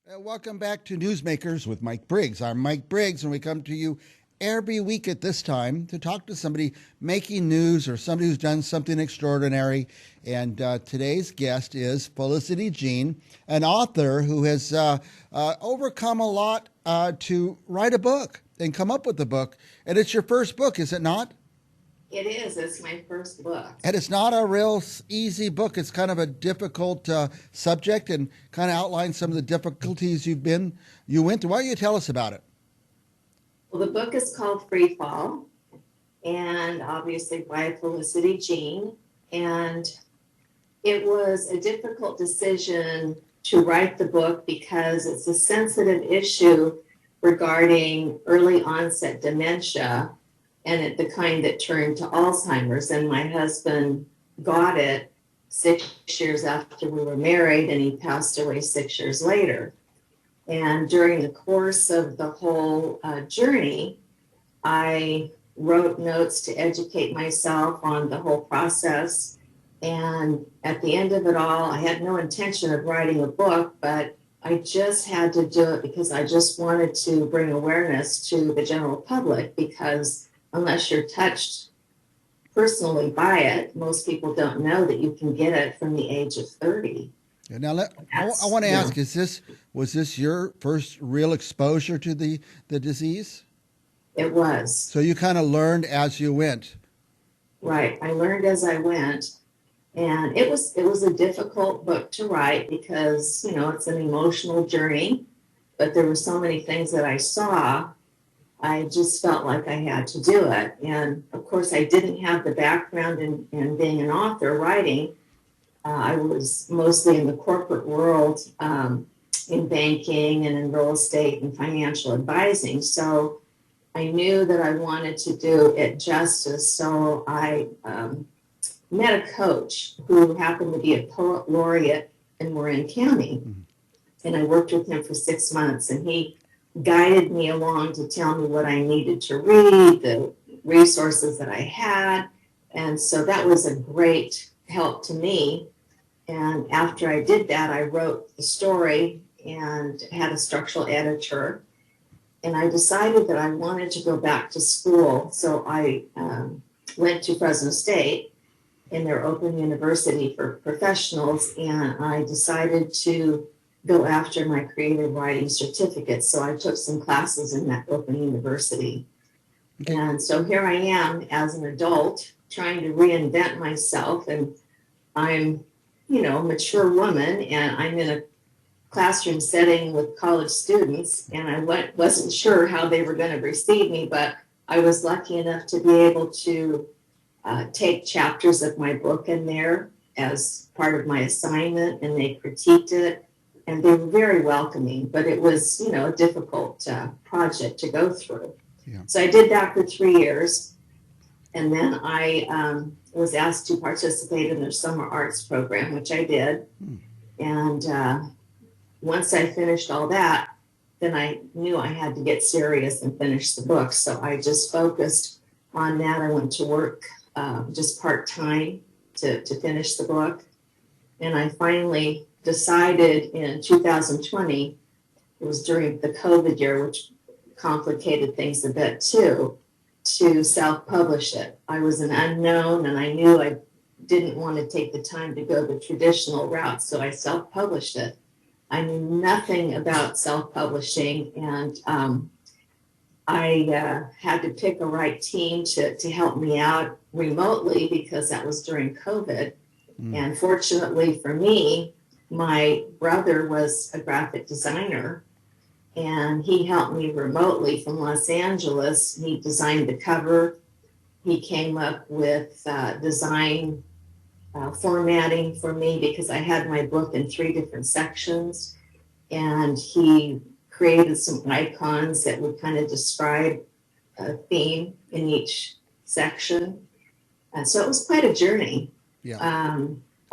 Welcome back to Newsmakers with Mike Briggs. I'm Mike Briggs, and we come to you every week at this time to talk to somebody making news or somebody who's done something extraordinary. And today's guest is Felicity Jean, an author who has overcome a lot to write a book and come up with a book. And it's your first book, is it not? It is. It's my first book. And it's not a real easy book. It's kind of a difficult subject and kind of outlines some of the difficulties you went through. Why don't you tell us about it? Well, the book is called Free Fall, and obviously by Felicity Jean. And it was a difficult decision to write the book because it's a sensitive issue regarding early onset dementia and the kind that turned to Alzheimer's. And my husband got it 6 years after we were married, and he passed away 6 years later. And during the course of the whole journey, I wrote notes to educate myself on the whole process. And at the end of it all, I had no intention of writing a book, but I just had to do it because I just wanted to bring awareness to the general public, because unless you're touched personally by it, most people don't know that you can get it from the age of 30. Now, I want to ask: was this your first real exposure to the disease? It was. So you kind of learned as you went. Right. I learned as I went, and it was a difficult book to write because it's an emotional journey, but there were so many things that I saw. I just felt like I had to do it, and of course, I didn't have the background in being an author writing. I was mostly in the corporate world, in banking and in real estate and financial advising. So I knew that I wanted to do it justice. So I met a coach who happened to be a poet laureate in Marin County. Mm-hmm. And I worked with him for 6 months, and he guided me along to tell me what I needed to read, the resources that I had. And so that was a great help to me. And after I did that, I wrote the story and had a structural editor. And I decided that I wanted to go back to school. So I went to Fresno State in their open university for professionals. And I decided to go after my creative writing certificate. So I took some classes in that open university. Okay. And so here I am as an adult trying to reinvent myself. And I'm mature woman, and I'm in a classroom setting with college students, and I wasn't sure how they were going to receive me, but I was lucky enough to be able to take chapters of my book in there as part of my assignment, and they critiqued it, and they were very welcoming, but it was, a difficult project to go through. Yeah. So I did that for 3 years, and then I was asked to participate in their summer arts program, which I did. And once I finished all that, then I knew I had to get serious and finish the book. So I just focused on that. I went to work just part-time to finish the book. And I finally decided in 2020, it was during the COVID year, which complicated things a bit too, to self-publish it. I was an unknown, and I knew I didn't want to take the time to go the traditional route, so I self-published it. I knew nothing about self-publishing, and I had to pick a right team to help me out remotely because that was during COVID. And fortunately for me, my brother was a graphic designer, and he helped me remotely from Los Angeles. He designed the cover. He came up with design formatting for me because I had my book in 3 different sections. And he created some icons that would kind of describe a theme in each section. And so it was quite a journey. Yeah.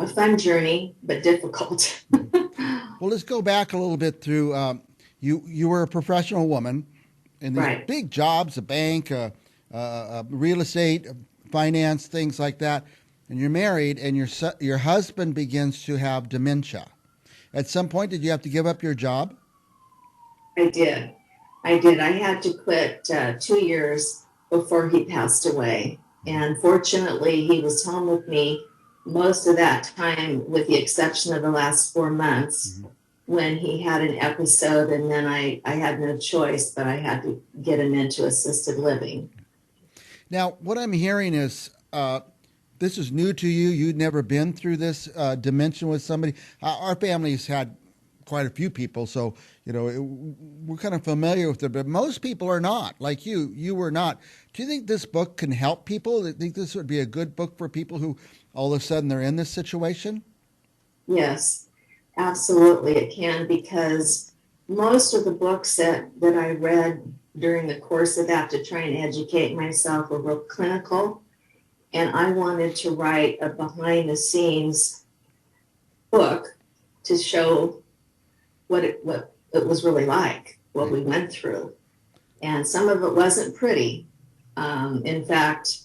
A fun journey, but difficult. Well, let's go back a little bit through... You were a professional woman in these right. big jobs, a bank, real estate, finance, things like that. And you're married, and your husband begins to have dementia. At some point, did you have to give up your job? I did. I did. I had to quit 2 years before he passed away. And fortunately, he was home with me most of that time, with the exception of the last 4 months Mm-hmm. when he had an episode. And then I had no choice, but I had to get him into assisted living. Now, what I'm hearing is this is new to you. You'd never been through this dimension with somebody. Our family's had quite a few people, so we're kind of familiar with it. But most people are not, like you. You were not. Do you think this book can help people? Do you think this would be a good book for people who all of a sudden they're in this situation? Yes, absolutely it can, because most of the books that I read during the course of that to try and educate myself were real clinical. And I wanted to write a behind the scenes book to show what it was really like, what Right. we went through. And some of it wasn't pretty. In fact,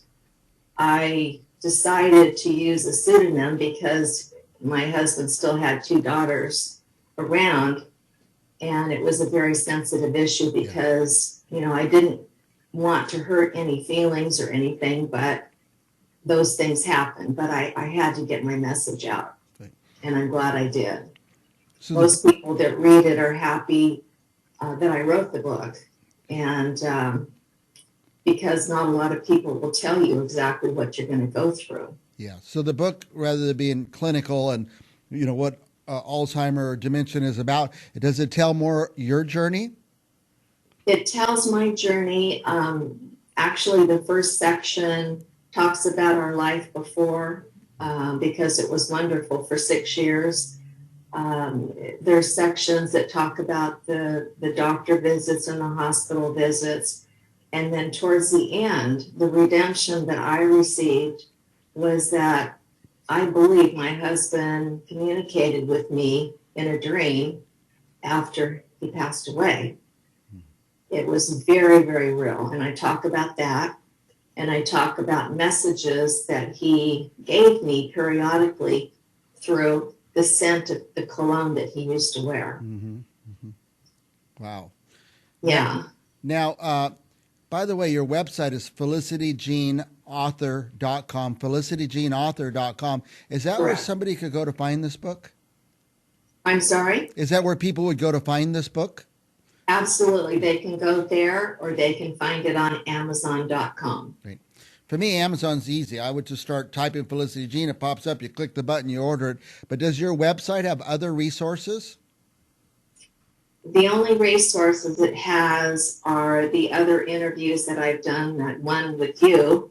I decided to use a pseudonym because my husband still had two daughters around, and it was a very sensitive issue Yeah. because, I didn't want to hurt any feelings or anything, but those things happen. But I had to get my message out, Right. and I'm glad I did. So the Most people that read it are happy that I wrote the book. And because not a lot of people will tell you exactly what you're going to go through. Yeah. So the book, rather than being clinical and what Alzheimer or dementia is about, does it tell more your journey? It tells my journey. Actually, the first section talks about our life before, because it was wonderful for 6 years. There's sections that talk about the doctor visits and the hospital visits. And then towards the end, the redemption that I received was that I believe my husband communicated with me in a dream after he passed away. It was very, very real. And I talk about that. And I talk about messages that he gave me periodically through the scent of the cologne that he used to wear. Mm-hmm. Mm-hmm. Wow. Yeah. Now, by the way, your website is felicityjeanauthor.com. Felicityjeanauthor.com. Is that where Correct. somebody could go to find this book? I'm sorry? Is that where people would go to find this book? Absolutely. They can go there, or they can find it on Amazon.com. Right. For me, Amazon's easy. I would just start typing Felicity Jean. It pops up. You click the button, you order it. But does your website have other resources? The only resources it has are the other interviews that I've done, that one with you.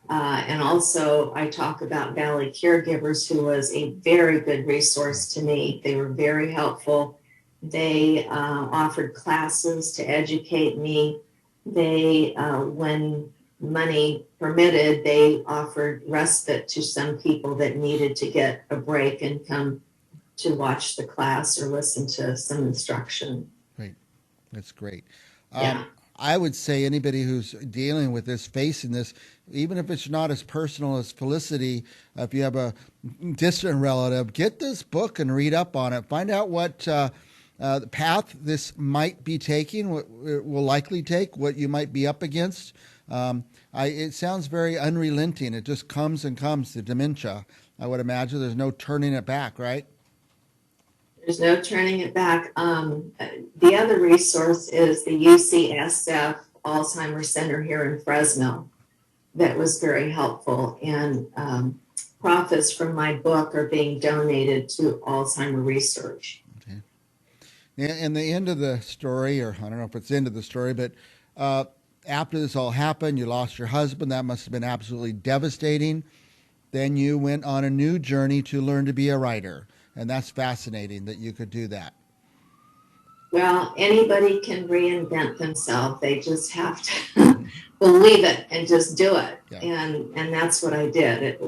And also, I talk about Valley Caregivers, who was a very good resource to me. They were very helpful. They offered classes to educate me. They, when money permitted, they offered respite to some people that needed to get a break and come to watch the class or listen to some instruction. Right. That's great. Yeah. I would say anybody who's dealing with this, facing this, even if it's not as personal as Felicity, if you have a distant relative, get this book and read up on it. Find out what the path this might be taking, what it will likely take, what you might be up against. It sounds very unrelenting. It just comes and comes, the dementia. I would imagine there's no turning it back, right? There's no turning it back. The other resource is the UCSF Alzheimer's Center here in Fresno. That was very helpful. And profits from my book are being donated to Alzheimer research. Okay. And the end of the story, or I don't know if it's the end of the story, but after this all happened, you lost your husband. That must have been absolutely devastating. Then you went on a new journey to learn to be a writer. And that's fascinating that you could do that. Well, anybody can reinvent themselves. They just have to believe it and just do it. Yeah. And that's what I did. It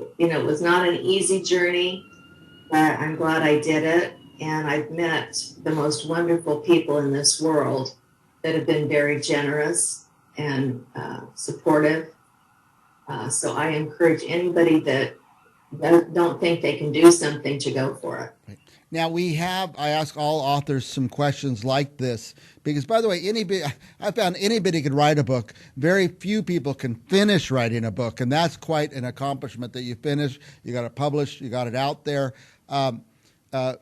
was not an easy journey, but I'm glad I did it. And I've met the most wonderful people in this world that have been very generous and supportive. So I encourage anybody that don't think they can do something to go for it. Right. Now I ask all authors some questions like this because, by the way, I found anybody could write a book. Very few people can finish writing a book, and that's quite an accomplishment that you finish. You got it published, you got it out there. Um, uh,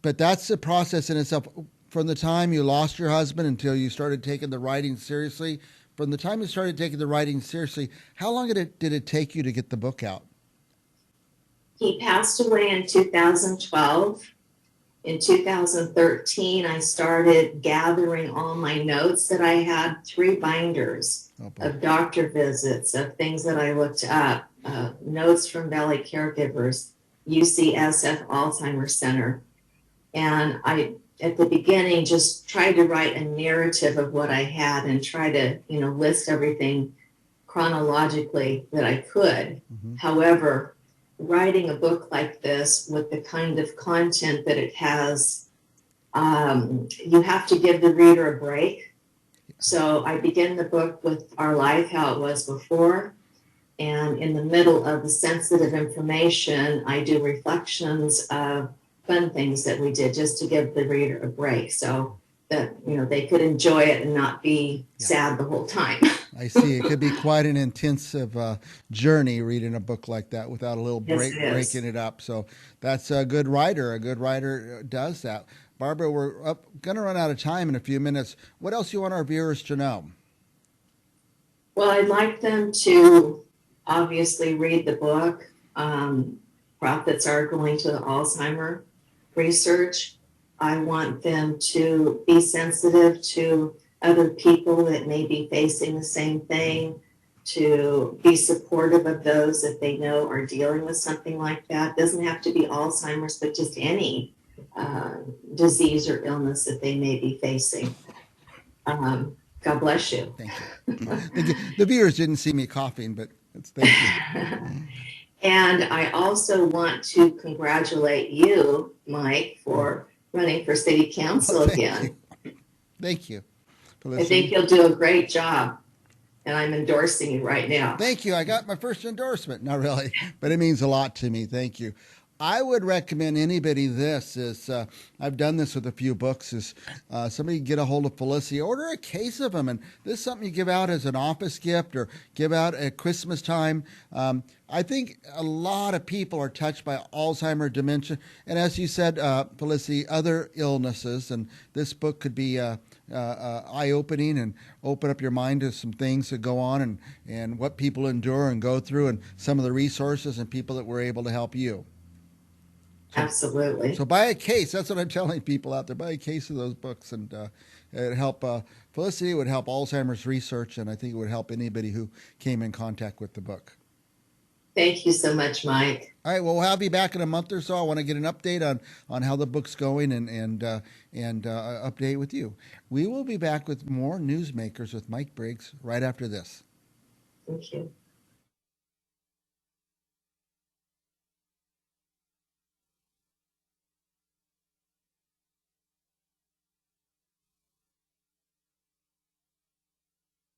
but that's the process in itself. From the time you lost your husband until you started taking the writing seriously, from the time you started taking the writing seriously, how long did it take you to get the book out? He passed away in 2012. In 2013, I started gathering all my notes that I had, 3 binders of doctor visits, of things that I looked up, notes from Valley caregivers, UCSF Alzheimer's Center. And I, at the beginning, just tried to write a narrative of what I had and try to, list everything chronologically that I could. Mm-hmm. However, writing a book like this with the kind of content that it has, you have to give the reader a break. So I begin the book with our life, how it was before. And in the middle of the sensitive information, I do reflections of fun things that we did just to give the reader a break so that, they could enjoy it and not be sad the whole time. I see. It could be quite an intensive journey reading a book like that without a little break, breaking it up. So that's a good writer. A good writer does that. Barbara, we're going to run out of time in a few minutes. What else do you want our viewers to know? Well, I'd like them to obviously read the book. Profits are going to the Alzheimer research. I want them to be sensitive to other people that may be facing the same thing, to be supportive of those that they know are dealing with something like that. It doesn't have to be Alzheimer's, but just any disease or illness that they may be facing. God bless you. Thank you. The viewers didn't see me coughing, but thank you. And I also want to congratulate you, Mike, for running for city council again. Thank you. Felicity. I think you'll do a great job, and I'm endorsing you right now. Thank you. I got my first endorsement. Not really, but it means a lot to me. Thank you. I would recommend anybody this is, I've done this with a few books, is somebody get a hold of Felicity, order a case of them. And this is something you give out as an office gift or give out at Christmas time. I think a lot of people are touched by Alzheimer's, dementia. And as you said, Felicity, other illnesses. And this book could be eye-opening and open up your mind to some things that go on and what people endure and go through and some of the resources and people that were able to help you. Absolutely. So buy a case. That's what I'm telling people out there. Buy a case of those books, and it'd help Felicity. It would help Alzheimer's research, and I think it would help anybody who came in contact with the book. Thank you so much, Mike. All right. Well, we'll have you back in a month or so. I want to get an update on how the book's going and update with you. We will be back with more Newsmakers with Mike Briggs right after this. Thank you.